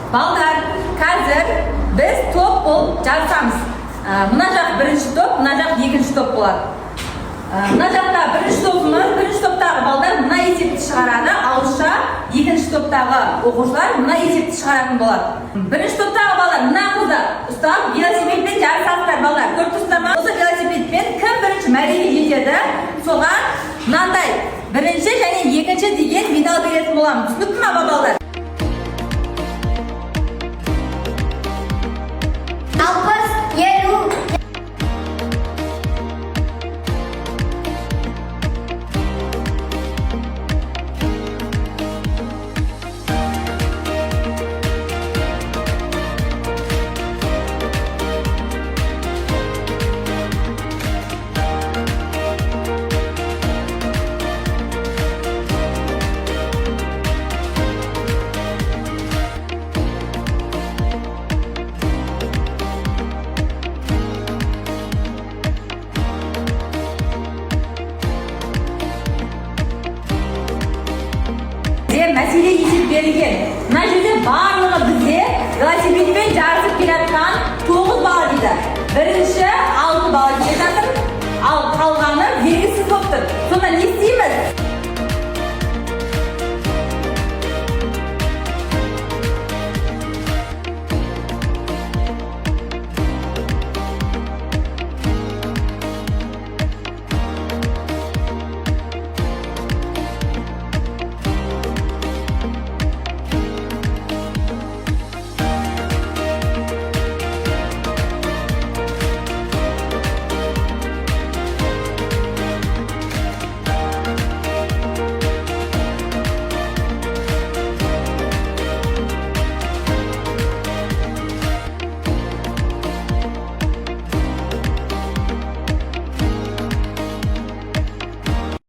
Балдар, қазір біз топ болып жарысамыз. Мына жақ бірінші топ, мына жақ екінші топ болады. Мына жақта бірінші топымыз, бірінші топтағы балдар мына есепті шығарады, ауызша екінші топтағы оқушылар мына есепті шығаратын болады. Бірінші топтағы балдар мына қызды ұстап, велосипедпен жарысасыздар балдар. Көріп тұрсыздар ма? Осы велосипедпен кім бірінші мәреге жетеді, соған мынандай бірінші және екінші деген медаль беретін боламыз. Түсінікті ме балдар? Мәселе есеп берілген. Мына жерде барлығы бізде велосипедпен жарысып келе жатқан 9 бала дейді. Бірінші